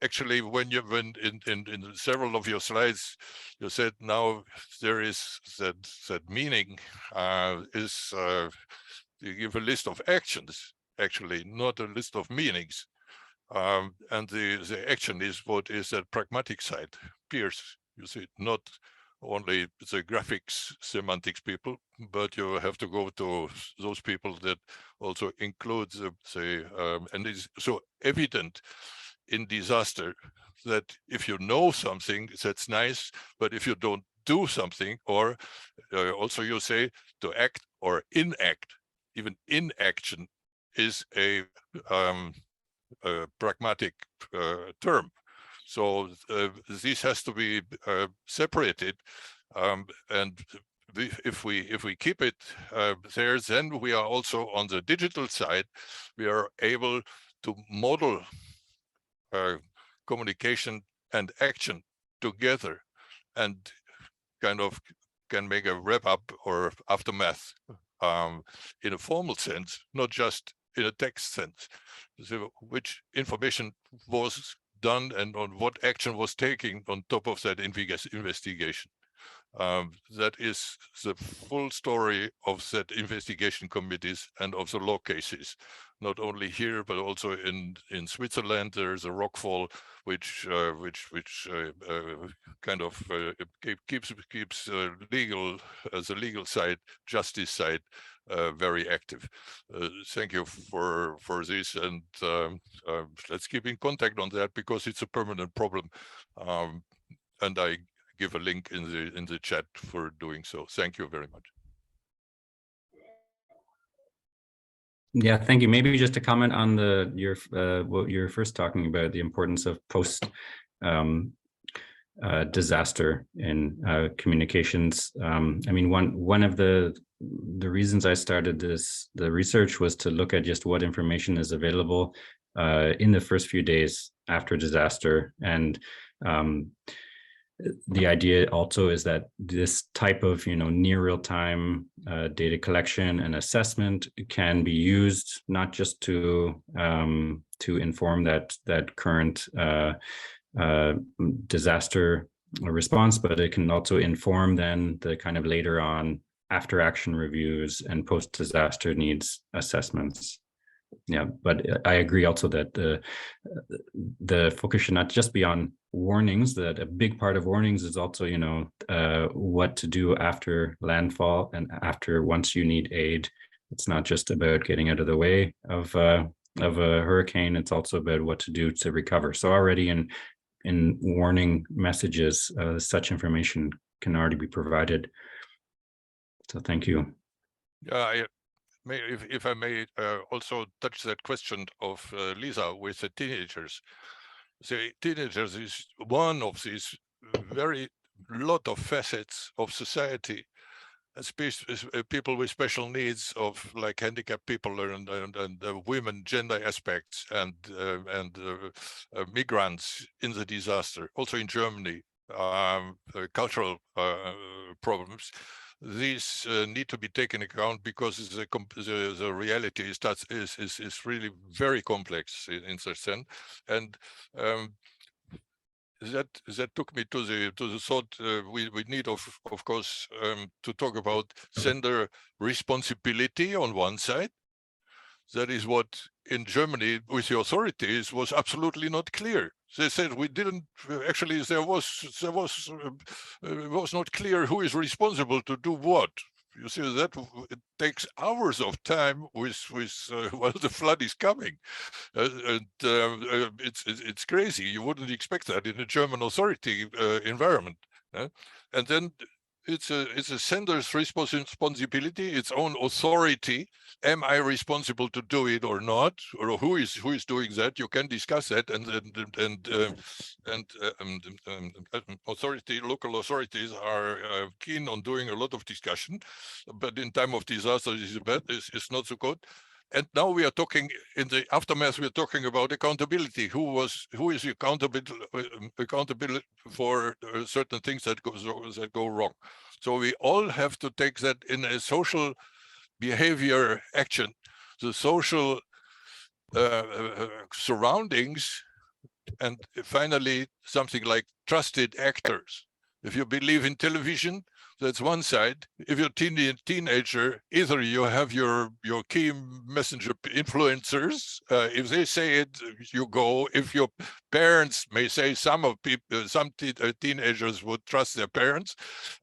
actually, when in several of your slides, you said now there is that meaning is you give a list of actions, actually, not a list of meanings. And the action is what is that pragmatic side, Pierce, you see, not only the graphics semantics people, but you have to go to those people that also include and it's so evident in disaster that if you know something, that's nice, but if you don't do something, or also you say to act or inact, even inaction is a pragmatic term. So this has to be separated, and if we keep it there, then we are also on the digital side. We are able to model communication and action together, and kind of can make a wrap up or aftermath in a formal sense, not just in a text sense. So which information was done and on what action was taken on top of that investigation. That is the full story of that investigation committees and of the law cases, not only here but also in Switzerland. There's a rockfall which kind of keeps legal the legal side, justice side, very active. Thank you for this, and let's keep in contact on that because it's a permanent problem. And I give a link in the chat for doing so. Thank you very much. Yeah, thank you. Maybe just to comment on what you're first talking about, the importance of post disaster in communications. I mean, one of the reasons I started the research was to look at just what information is available in the first few days after disaster. And the idea also is that this type of, near real-time data collection and assessment can be used not just to inform that current disaster response, but it can also inform then the kind of later on after action reviews and post-disaster needs assessments. Yeah, but I agree also that the focus should not just be on warnings, that a big part of warnings is also, what to do after landfall and after once you need aid. It's not just about getting out of the way of a hurricane. It's also about what to do to recover. So already in warning messages, such information can already be provided. So thank you. Yeah, if I may also touch that question of Lisa with the teenagers. The teenagers is one of these very lot of facets of society, especially people with special needs, of like handicapped people and women, gender aspects, and migrants in the disaster. Also in Germany, cultural problems. These need to be taken account because the reality is really very complex in such sense, and that took me to the thought we need of course to talk about sender responsibility on one side. That is what in Germany with the authorities was absolutely not clear. They said we didn't actually. There was not clear who is responsible to do what. You see that it takes hours of time with while the flood is coming, and it's crazy. You wouldn't expect that in a German authority environment, and then. It's a sender's responsibility, its own authority. Am I responsible to do it or not, or who is doing that? You can discuss that, and local authorities are keen on doing a lot of discussion, but in time of disaster, it's not so good. And now we are talking in the aftermath. We are talking about accountability. Who is accountable for certain things that go wrong? So we all have to take that in a social behavior action, the social surroundings, and finally something like trusted actors. If you believe in television, That's one side. If you're teenager, either you have your key messenger influencers. If they say it, you go. If your parents may say, some teenagers would trust their parents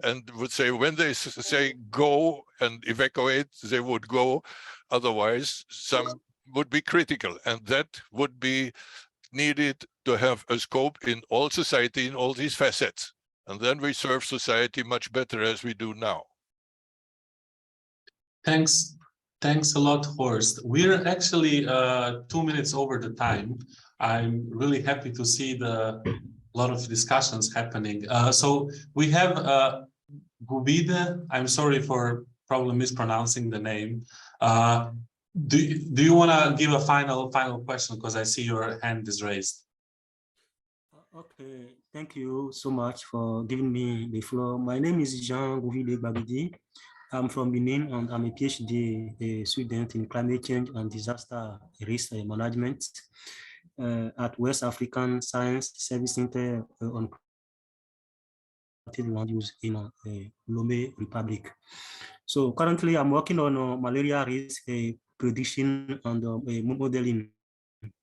and would say, when they say go and evacuate, they would go. Otherwise, some would be critical, and that would be needed to have a scope in all society, in all these facets. And then we serve society much better as we do now. Thanks a lot, Horst. We're actually 2 minutes over the time. I'm really happy to see a lot of discussions happening. So we have Gubide. I'm sorry for probably mispronouncing the name. Do you want to give a final question, because I see your hand is raised? Okay, thank you so much for giving me the floor. My name is Jean Gouvide Babidi. I'm from Benin, and I'm a PhD student in climate change and disaster risk management at West African Science Service Center on land use in Lome Republic. So currently I'm working on malaria risk prediction and modeling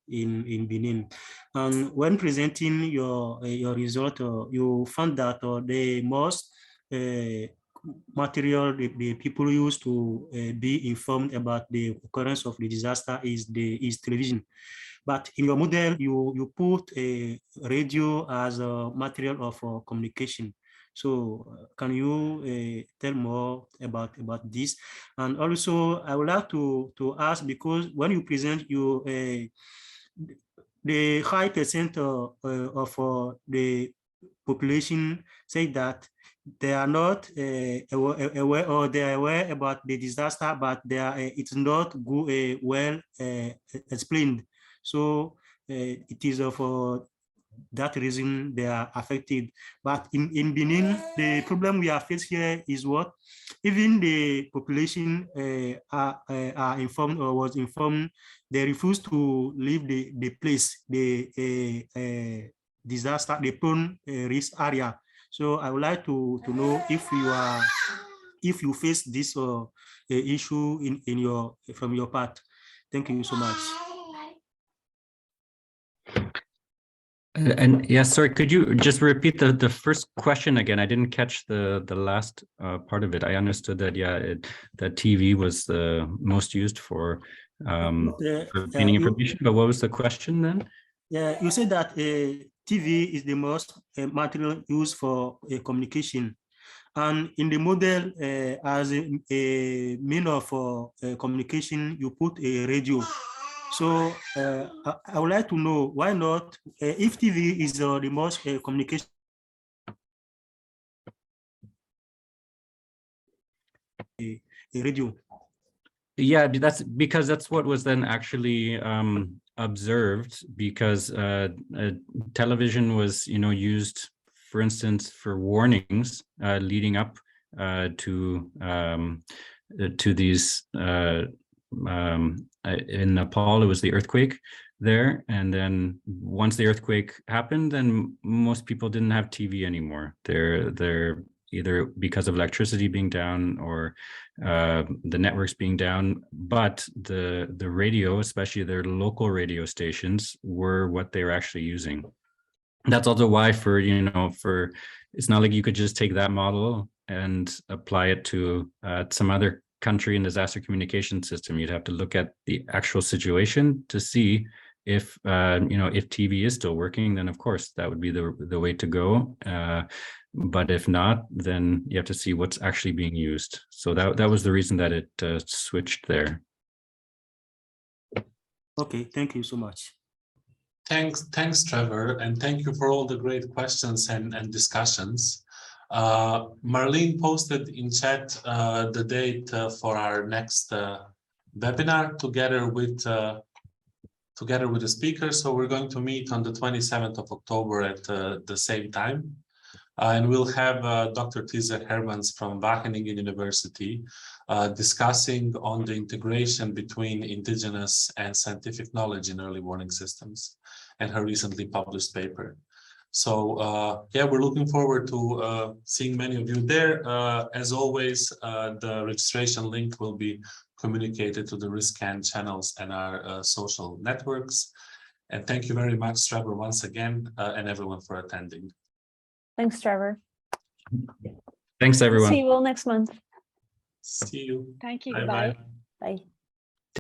in Benin. And when presenting your result, you found that the most material the people use to be informed about the occurrence of the disaster is television. But in your model, you put a radio as a material of communication. So can you tell more about this? And also, I would like to ask, because when you present the high percent of the population say that they are not aware, or they are aware about the disaster, but it's not good, well explained. So it is for that reason they are affected. But in Benin, the problem we are faced here is what? Even the population are informed or was informed, they refuse to leave the place, the disaster, the prone risk area. So I would like to know if you face this issue from your part. Thank you so much. And yeah, sorry, could you just repeat the first question again? I didn't catch the last part of it. I understood that, yeah, that TV was the most used for obtaining information, but what was the question then? Yeah, you said that TV is the most material used for communication. And in the model, as a mean of communication, you put a radio. So I would like to know, why not, if TV is the most communication, a radio? Yeah, that's because that's what was then actually observed, because television was, used, for instance, for warnings leading up to these. In Nepal, it was the earthquake there, and then once the earthquake happened, then most people didn't have TV anymore. They're either because of electricity being down or the networks being down, but the radio, especially their local radio stations, were what they were actually using. That's also why it's not like you could just take that model and apply it to some other country and disaster communication system. You'd have to look at the actual situation to see if if TV is still working, then of course that would be the way to go. But if not, then you have to see what's actually being used. So that was the reason that it switched there. Okay, thank you so much. Thanks, Trevor, and thank you for all the great questions and discussions. Marlene posted in chat the date for our next webinar together with the speakers. So we're going to meet on the 27th of October at the same time. And we'll have Dr. Tise Hermans from Wageningen University discussing on the integration between indigenous and scientific knowledge in early warning systems, and her recently published paper. So yeah, we're looking forward to seeing many of you there. As always, the registration link will be communicated to the RiskKAN channels and our social networks. And thank you very much, Trevor, once again, and everyone for attending. Thanks, Trevor. Thanks, everyone. See you all next month. See you. Thank you. Bye-bye. Bye.